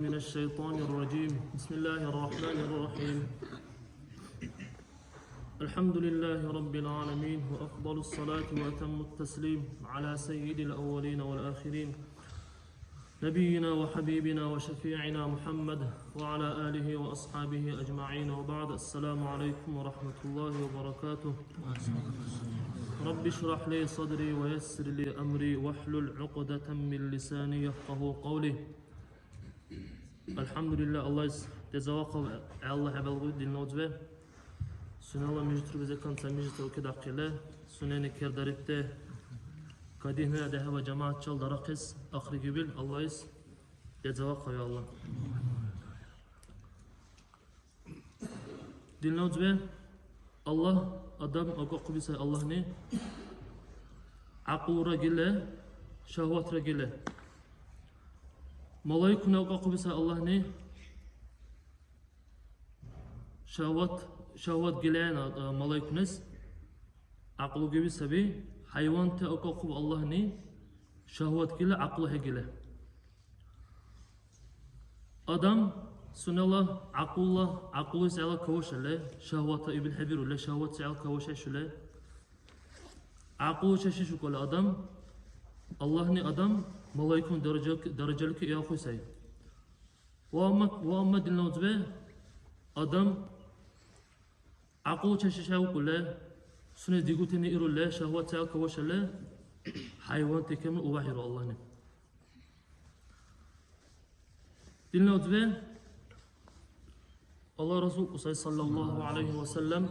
من الشيطان الرجيم بسم الله الرحمن الرحيم الحمد لله رب العالمين وأفضل الصلاة وأتم التسليم على سيد الأولين والآخرين نبينا وحبيبنا وشفيعنا محمد وعلى آله وأصحابه أجمعين وبعد السلام عليكم ورحمة الله وبركاته رب اشرح لي صدري ويسر لي أمري واحلل عقدة من لساني يفقه قولي الحمد لله الله تزوق الله عبالغو دين نوزبه سنة الله مجتر بزكان سمجت وكذا قلة سنة كرداربته كدينا ده هو جماعة شال درقس آخر قبل الله تزوق يا الله دين نوزبه الله adam akıl bise Allah ne? Akıl ragile, şahvat ragile. Malaykuna akıl bise Allah ne? Şahvat gileyen malaykunes. Akıl gibi sebi hayvan te akıl Allah ne? Şahvat gile, akıl gile. Adam سنالله عقول سعلا كوش له شهوات ابن حبير ولا شهوات سعلا كوش شله عقول شش كل آدم الله ني آدم ملايكون درجة لك يا أخوي سعي وأما دلنا وزبه آدم عقول شش شاو كله سنة ديقوتني إيرو له شهوات سعلا كوش له حيوان تكمل وواحد الله ني دلنا وزبه الله رسول صلى الله عليه وسلم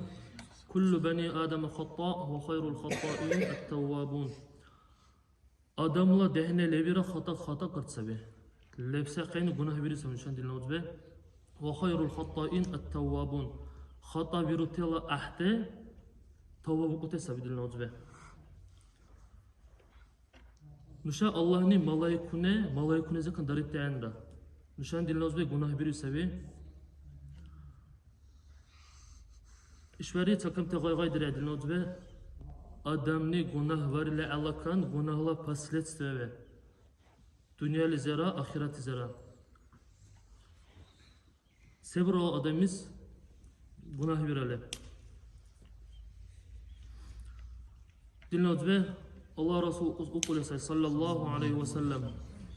كل بني آدم خطاء وخير الخطائين التوابون آدم لا دهنة لبيرة خطأ قرتسبه لبسه قين جناه بيرسه من شان دلنا وزبه وخير الخطائين التوابون خطأ بيرتلا أحته تواب قتسبه دلنا وزبه نشاء الله ني ملايكونه زكان دريت عنده نشان دلنا وزبه جناه بيرسه İşveri takım teğay diredin odbe adamni günah var ile alakan günahla pasletsteve dünyali zera ahireti zera sebro adamız günah virale dilin odbe Allah Resulü ukulese sallallahu aleyhi ve sellem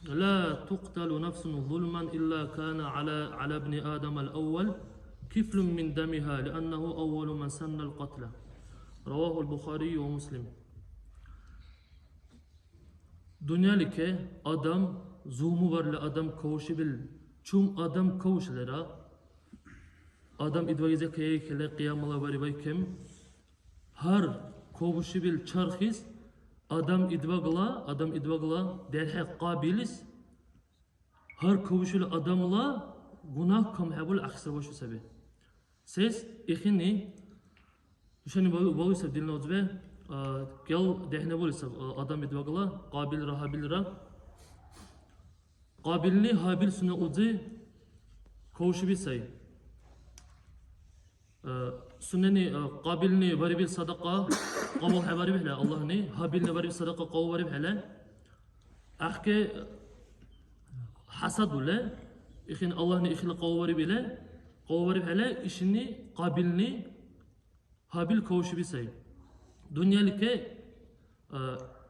la tuqtalu nefsun zulman illa kana ala ibni Adem el-evvel كفل من دمها لأنه أول من سن القتل رواه البخاري ومسلم دنيالك adam zulmü varlı adam kavuşu bil çum adam kavuşlara adam idvagize kayekele kıyamala vari baykem har kavuşu bil çarhis adam idvagla derhe kabilis har kavuşu adamla günah kamhabul aksır başı sebebi Ses ikini şunu boysa dilin odbe gel dehne boysa adam idvagla qabil rahabil ra qabilni habil suna udzi kavuşu bir say sunani qabilni varibil sadaqa qawl habari bihla Allah ne habilni varibil sadaqa qawl varib hala ahke hasad ula ikin Allah ne ikhla qawl varib ila Qovvarib hele işini qabilni habil kavuşu bir say. Dünyalike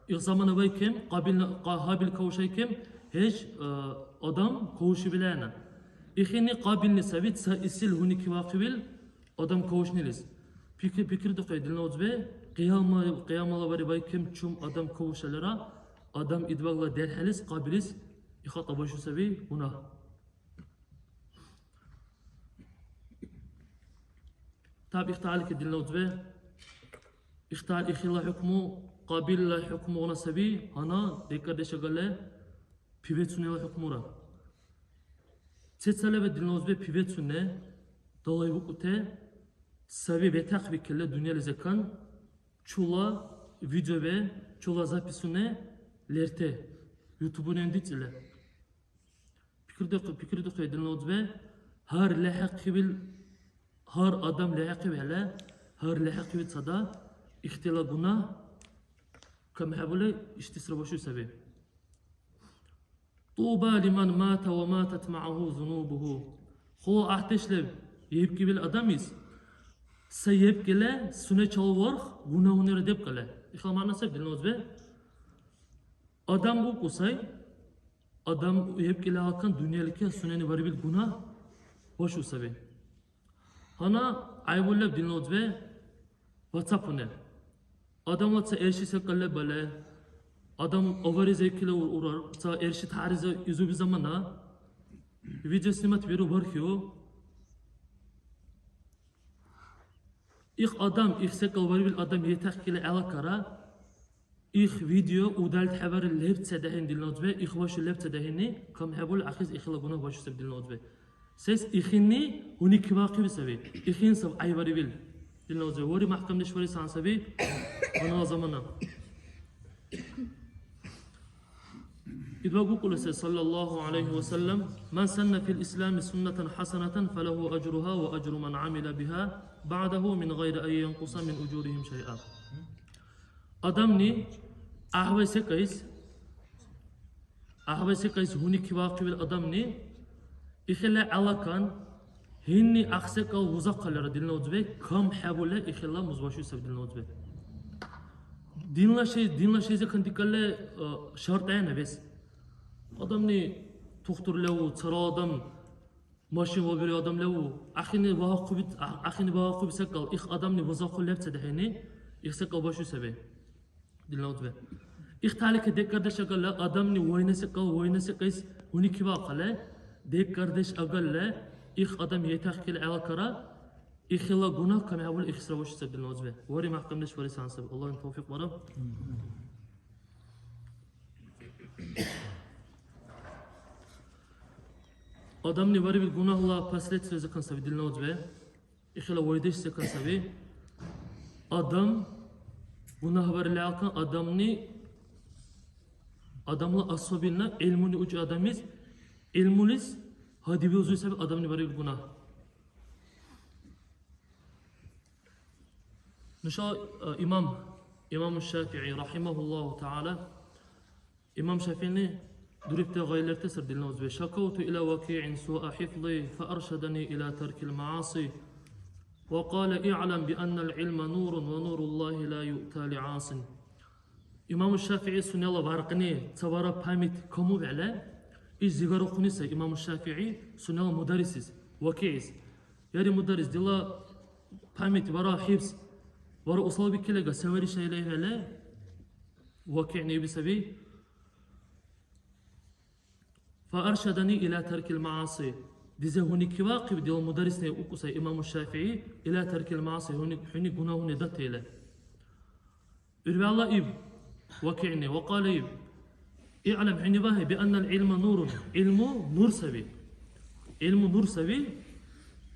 ilzamana baykem habil kavuşaykem hiç adam kavuşu bilene. İkhini qabilni sabit sa isil huniki vaqibil adam kavuşnilis. Fikir de qaydilna uzbe qiyamala bari baykem çum adam kavuşalara adam idvagla derhalis qabilis ikhata başu sabi günah. تاب اختار لك دلنا وتبه اختار إخلا حكمه قابل لا حكمه ونسبي أنا ديكار شغله بيبت سنة حكمه را تسأله بدلنا وتبه بيبت سنة دلائي وقته سبي بتاق بكله دنيا لزكان çula video ve çula zapisune lerte YouTube'un enditiyle fikirde qaydilna وتبه har lahaq bil Her adam layıkı hele, her layıkı bir sada, ihtila günah, kamhabule istisra başı sebebi. طوبى لمن مات وماتت معه ذنوبه. خو أحتشلب يبكي بالأدميس سيبكي له سنة çalvarх günahını redep kale. İxla manası biliniz be. Adam bu kusay adam yebki le hakan dünyalike süneni var bil günah boş usabe. Hana aybulle biliniz be. WhatsApp ne? Adam WhatsApp erşise kale bale. Adam overi zevkiyle uğrar. Sa erşi tarize yüzü bir zamana video sinemat veri var ki o İlk adam ilk sekal var bil adam yetakile alakara ilk video udalt haber lefte dehin dilnot ve ilk başı lefte dehini kam habul ahiz ikhla guna başı sab dilnot ve ses ikhini hunik vaqi bisabi ikhin sab ay var bil dilnot ve vori mahkam nişveri san sabi ana zamana İdva kulu sallallahu aleyhi ve sellem men senne fil İslami sünneten haseneten felehu ecruha ve ecru men amile biha ba'dahu min gayri en yenkusa min ucurihim şey'a. Adam ni ahvese kays hunik vaqi bil adam ni ikhla alakan hinni akhsekal vuzaqalara dilnot ve kam habule ikhla muzbaşu sab dilnot ve dinla şey zakandikalle şart ayna bes. Adam ni tuhtur levu tsara adam maşin ve bir adam levu akhini vaqubit sakal ikh adam ni vuzaqul lefte dehini ikh sakal başı sebe dilnot ve ikh talike dek kardeş agalla adam ni oynase kays huniki vaqale dek kardeş agalla ikh adam yetakil alakara ikhla günah kam habul ikhsra başı sebe dilnot ve vori mahkam nişveri sansab Allah'ın tevfik varım. Adam ni bari bil günahla paslet sözü kansabi dilnot ve ikhla voydeş se kansabi adam günah bari alkan adam ni adamla asabilna ilmuni uç adamiz ilmulis hadi bir uzun sebebi adam ni bari bil günah. Nuşa İmam Şafii rahimahullahu ta'ala İmam Şafii'ni دربت غير تسر دلنوز شكوت إلى وكيع سوء حفظي فأرشدني إلى ترك المعاصي وقال اعلم بأن العلم نور ونور الله لا يؤتى لعاص. İmam Şafii sunela varqini tsavara pamit kamu vele iş zigara khunisa İmam Şafii sunela mudarisiz vakiiz yari mudaris dila pamit vara hifz vara usal bikilega severi şeyle hele vaki' ne bisabi فأرشدني إلى ترك المعاصي. Dize hunik vakib diyor mudaris ne okusa İmam Şafii ila terkil maasi hunik günahını da teyle. Ürve Allah ib vaki'ni ve kâle ib i'lem hini vahi bi annel ilme nurun ilmu nur sevi ilmu nur sevi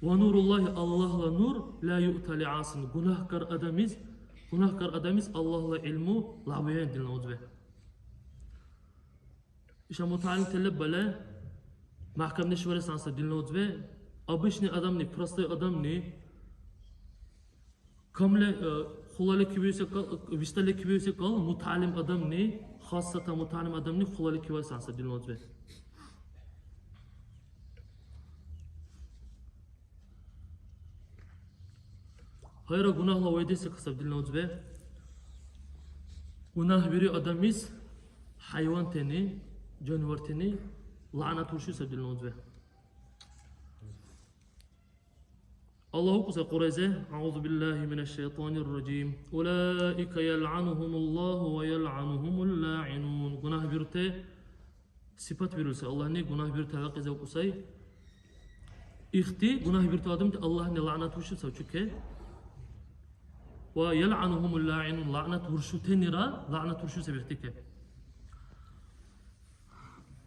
ve nurullahi Allah'la nur la yu'ta li'asin günahkar adamiz Allah'la ilmu la'biyen dilin odve. İşte mutalim teleb böyle mahkemde şöyle sansa dinliyoruz ve abişni adam ne, prostay adam ne, kamle khulale kibiyse kal, vistale kibiyse kal, mutalim adam ne, khasata mutalim adam ne, khulale kibiyse sansa dinliyoruz ve. Hayra günahla veydeyse kısab dinliyoruz ve günah biri adamiz hayvan teni, canavar teni, lanet urşu sabdilnod ve. Allahu kusa Kureyze, A'udhu billahi mineşşeytanirracim. Ulaika yel'anuhumullahu ve yel'anuhumul la'inun. Günah birte sifat verilse Allah ne günah birte vakize kusay. İhti günah birte adım Allah ne lanet urşu savçuke. Ve yel'anuhumul la'inun lanet urşu tenira lanet urşu sebehtike.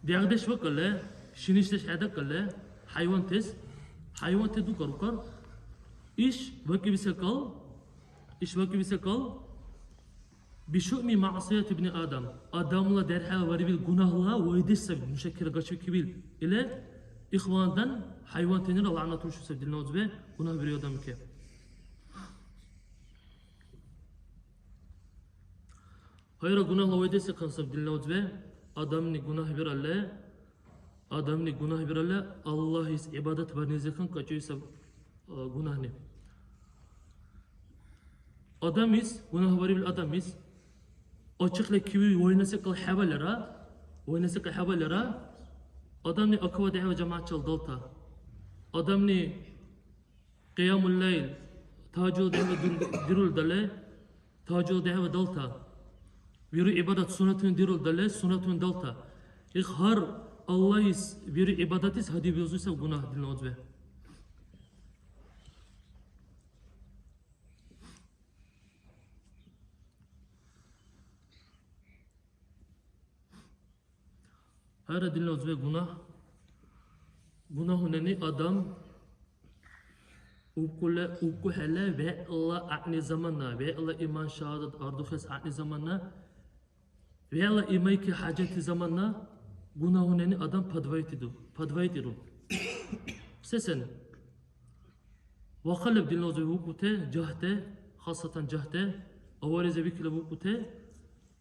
Diğerdeş vakalle, şinişteş edakalle, hayvan te du karukar, iş vakibise kal, bişu'mi ma'asiyet ibni Adam, adamla derhal varibil günahla veydeş sabit, müşekkire gaçı kibil ile ihvandan hayvan tenir Allah'ına turşu sabdilini ozbe, günah veriyor adam ki. Hayra günahla veydeş sabdilini ozbe, adam ni günah bir alle Adamni günah birale Allah is ibadat barnezekan kaçıysa günah ne? Adam is günah varı bil adam is açıkla kivi oynasa kal havalera adam ne akva deva cemaat çal dalta adam ne qiyamul layl tajul deva dirul dale tajul deva dalta viru ibadat sunatun dirul dale sunatun dalta har Allah is viru ibadatis hadi bozuysa günah dilin ozbe her dilin ozbe günah hunani adam ukku hele ve Allah a'ni zamanna ve Allah iman şahadat arduhes a'ni zamanna ve Allah imayki haceti zamanna günah hunani adam padvaytiru sesen وقلب dilin ozbe hukute cahte hasatan cahte avarize bikle hukute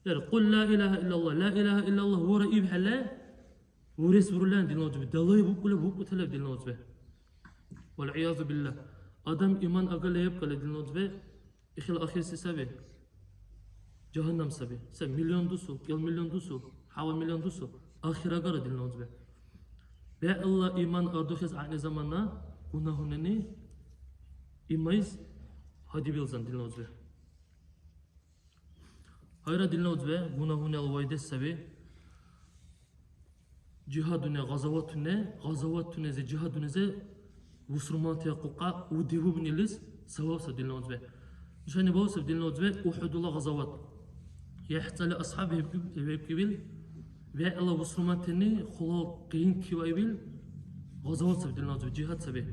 der kul la ilahe illallah la ilahe illallah vura ibhelle ورث برلان دين نوجب دلائي بقوله بقول تلف دين نوجبه والعياذ بالله آدم إيمان أقل يبقى لدين نوجبه إخل آخر سبب جهنم سبب سب مليون دوسو كل مليون دوسو حوالي مليون دوسو آخر أقل دين نوجبه به الله إيمان أردوخس عن زماننا ونهونني إيمايز هدي بيلزان دين نوجبه هيرا دين نوجبه ونهوني الوايد سبب cihadune, gazavatune ze cihadune ze Müslüman teyakkukka udivu binilis sevapsa dinlemez be. Düşeni bağırsa dinlemez be Uhudullah gazavat. Yahtali ashabı hep kibil ve Allah Müslüman teni khulal qiyin kivay bil gazavatsa dinlemez be cihad sabi.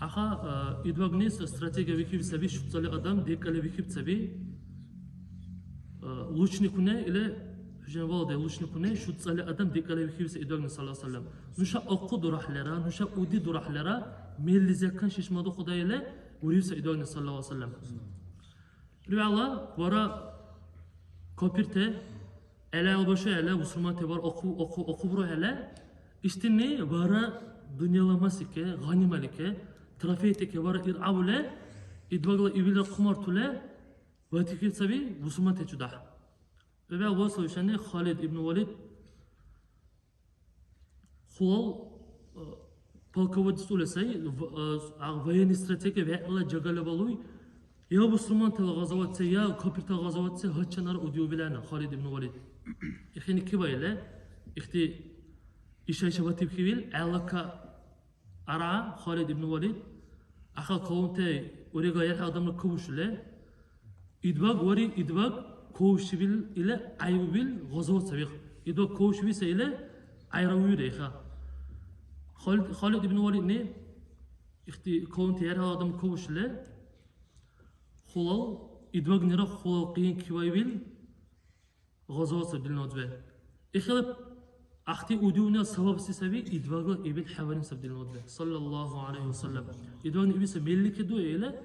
Aha idvagnis strategiya vikib sabi şutsali adam dekale vikib sabi lучникуне ile Cenab-ı Luşnikune şu tsali adam dikale vikibse idogni sallallahu aleyhi ve sellem. Nuşa okku durahlara, nuşa udi durahlara mellizekan şişmadı Xudayla urivse idogni sallallahu aleyhi ve sellem. Rüyala vara kopirte ele albaşı ele Müslüman te var oku bro ele işte ne vara dünyalaması ke ganimalike trafiyete ke vara ir'avle idvagla ibile kumartule vatikir sabi Müslüman te çudah. Ve vasıl şanı Halid ibn Walid xulal polkovodcu lesay военный стратегия ve Allah jagale baluy ya Müslüman tel gazavatsa ya kapita gazavatsa haçanar udiyo bilana Halid ibn Walid İxini kibayla ixti işay şabatib kibil alaka ara Halid ibn Walid axa kavunte orega yer adamla kavuşule idvag Koğuşibil ile ayubil gazavat sabih. İdo koğuşibise ile ayravuyu reyha. Halid ibn Walid ne? İhti kavunti yer adam koğuş ile xulal idvag nira xulal qiyin kivaybil gazavat sabih nozbe. İxilip ahti udiyuna sababsi sabih idvagla ibil havarin sabih nozbe. Sallallahu aleyhi ve sellem. İdvagni ibise mellike do ile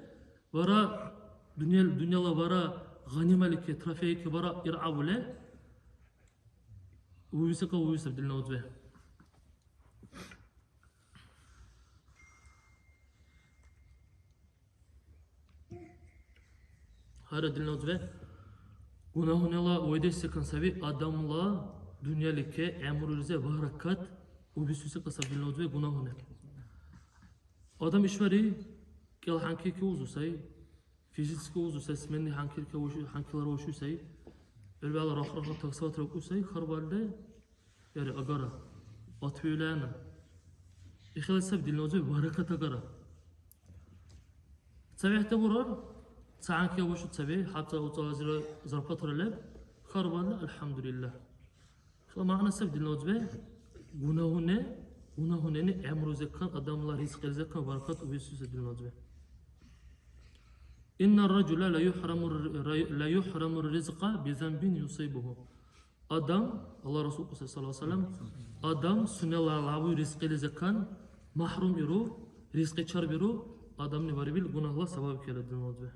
vara dünyala vara غنيمة ترافيك برا يرعوا له ويوسف دلنا به هذا دلنا به günahına la ödese kansabi adamla dünyalike emrüze barakat ubisüse kasabiliyor ve günahına adam işvari gel hangi ki uzusay fiziki uzusay smenni hangi ki hangiler oşusay elbette rahra taksat rokusay kharbalde yani agara atfilana İxlasab dilnoze barakat agara sabihte vurar ساعات يا وشو تسوي حتى وتوازر زرقتر له خربان الحمدلله فمعنى سبد النوزبه günahune ne emru zekan adamlar rizk zekan barakat ubisüs edilnozbe inna racula la yuhramu rizqa bi zanbin yusibuhu adam Allah Resulü sallallahu aleyhi ve sellem adam sunnalahu rizq zekan mahrum iru rizq çar biru adam ne var bil günahla sebep keledilnozbe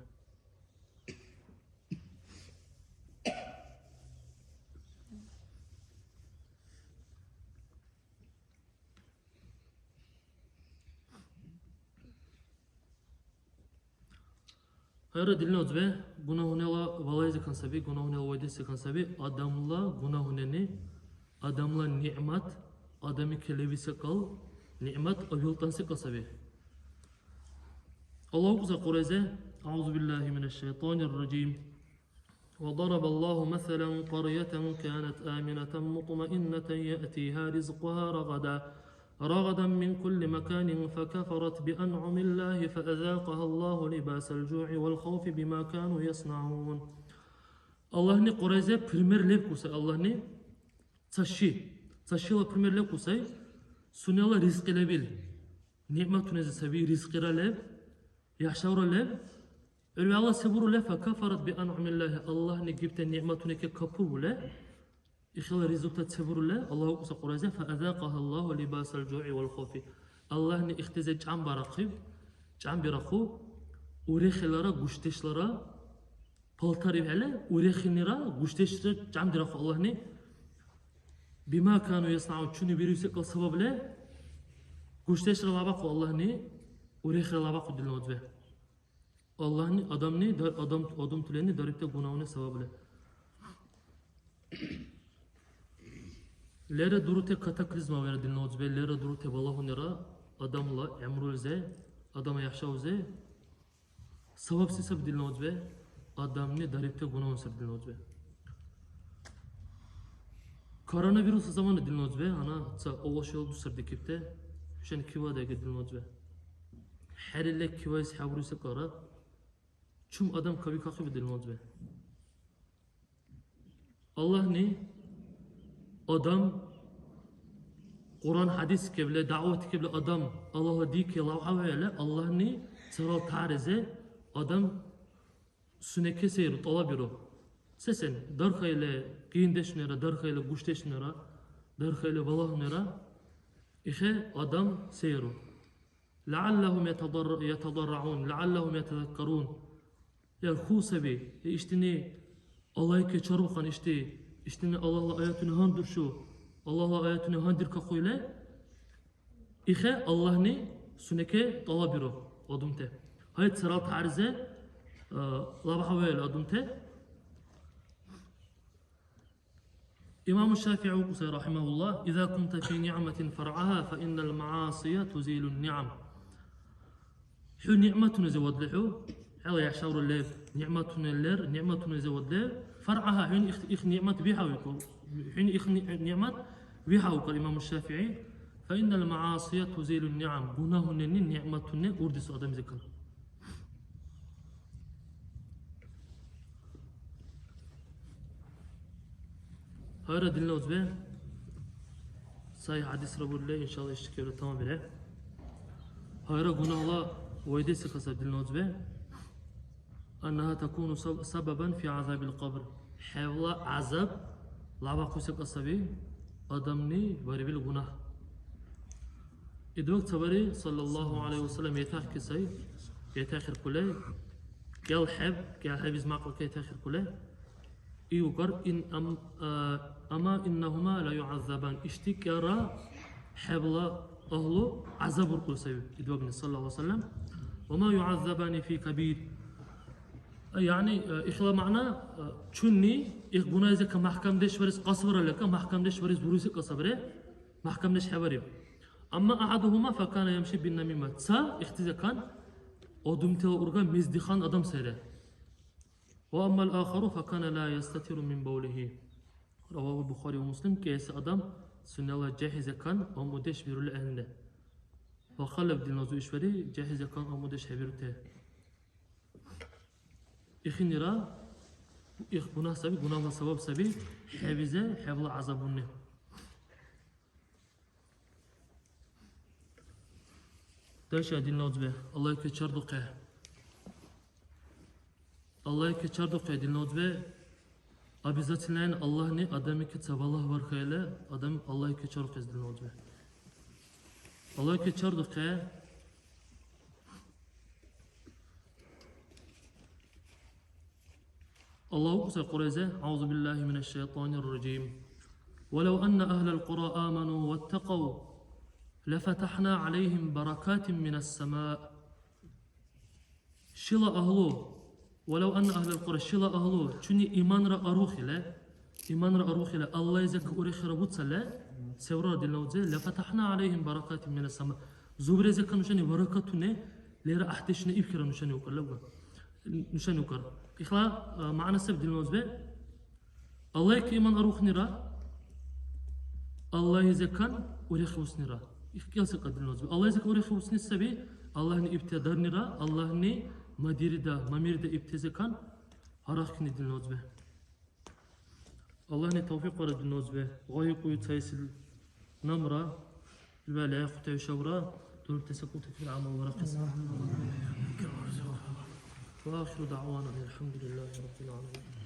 Hayra dilinoz be günahunela valayze kansabi günahunela vaydesi kansabi adamla günahuneni adamla nimet adamı kelebise kal nimet ayıltansı kasabi. Allah bize Kureyze Euzu billahi mineşşeytanirracim. وضرب الله مثلا قرية كانت آمنة مطمئنة يأتيها رزقها رغدا من كل مكان فكفرت بأنعم الله فأذاقها الله لباس الجوع والخوف بما كانوا يصنعون. Allah ne Kureyze primerlev kusay Allah ne Taşıyla primerlev kusay sunela rizqilebil nimetüneze sebi rizqiralev yaşavralev öyle Allah seburule fe kafarat bi an'amillahi Allah ne gibte nimetüneke kapurule İşte rizqta seburule Allahu kusa Kureyze fe azaqaha Allahu libasal ju'i vel khafi Allah ne ihtize cam barakib cam birakhu urekhilara guşteşlara paltari hele urekhinira guşteşlara cam dirakhu Allah ne bima kanu yasna'un çünü birisi kal sebeple guşteşlara labaqu Allah ne urekhira labaqu dilnodve Allah ne adam tüleni daripte günahına sebeple lera durute kataklizma vera dilnodve lera durute valahunira adamla emrulze adama yaşavze sebepsiz sebep dilnodve adam ne daripte günahına sebep dilnodve koronavirus zamanı dilnodve ana ça olaşıyor bu sırdikipte şen kivada dilnodve her ile kivayız havruse kara çum adam kavi kakı dilnodve Allah ne adam Kur'an hadis keble davet keble adam Allah'a dik ya Allah ne saral tarize adam süneke seyir talabiro sesen darkhayla qiyindeşnera darkhayla guşteşnera darkhayla valahnera İşte adam seyru لعلهم يتضرعون لعلهم يتذكرون ya khusabi işte ne Allah'ı keçarıkan işte ne Allah'la ayetini handır şu Allah'la ayetini handır kakuyla İşte Allah ne süneke talabiro adımte hayat saral tarize labahavel adımte İmam-ı Şafii Kusay rahimahullah İzâ kunte fî ni'metin far'aha fe innel ma'asiye tuzîlun ni'am Şu ni'metunu zevodlehu Hala yaşavru lev ni'metunu zevodlev far'aha hün ik ni'met bihavikul hün ik ni'met bihavukul İmam-ı Şafii fe innel ma'asiye tuzîlun ni'am Gunahunenin ni'metunu urdisu adam zikr Hayra dinle be say hadis rabulle inşallah iştikörü tamam bile hayra günahla vaydesi kasab dinle be annaha takunu sababan fi azabil qabr havla azab lava kusek asabi adamni varibil günah idvak tabari sallallahu aleyhi ve sellem yetahki say yetahir kule gel habiz maqal yetahir kule يقر إن أما إنهما لا يعذبان اشتكارا حبل أهله عذاب القرسي إدوابن صلى الله عليه وسلم وما يعذبان في كبير يعني إخلا معنا چوني إخ بنايزة كمحكم ديش ورس قصبر لك محكم ديش ورس بروسي قصبره محكم ديش حبريب أما أحدهما فكان يمشي بالنميمة سا اختزا كان أدمتل أرغا مزدخان أدم سيره وأما الآخر فكان لا يستتر من بوله رواه البخاري ومسلم كيس أدم سنة الله جاهز كان أمودش بيرول أهلنا وخلف دين نزو إشوري جاهز كان أمودش هبيرته إخنرا إخ بنا سبي بنا سبب سبي حفظة حفظ عذابنا داش دين نزو الله يكشر دقه Allah'ı keçardık edilnod ve abizatilen Allah ne adamı ki tavallah var kayla adam Allah'ı keçardık edilnod ve Allah'ı keçardık Allahu kusa Kureyze Euzu billahi mineşşeytanirracim ولو أن أهل القرى آمنوا واتقوا لفتحنا عليهم بركات من السماء شلا أهلو ولو أن أهل القرى شلا أهلو شني إيمان را أروخ إلى الله يزك أوريخ ربوت سلا سورة دلنوزة لفتحنا عليهم بركات من السماء زبرة زكا نشاني بركاتنا ليرا أحتشنا إبكرا نشاني وكر لوجا نشاني وكر إخلا معنا سب دلنوزة الله يك إيمان أروخ نرا الله يزكان أوريخ وسنرا إخكيل سقد دلنوزة الله يزك أوريخ وسن السبي الله ني ابتدار نرا الله ني مديردا مميردا ابتزكان هراخني دلنوزة الله ني توفيق ورد دلنوزة غاية قوي تايسل نمرة البالع قطع شورا دول تسكوت في العمل ورقص وآخر دعوانا الحمد لله رب العالمين.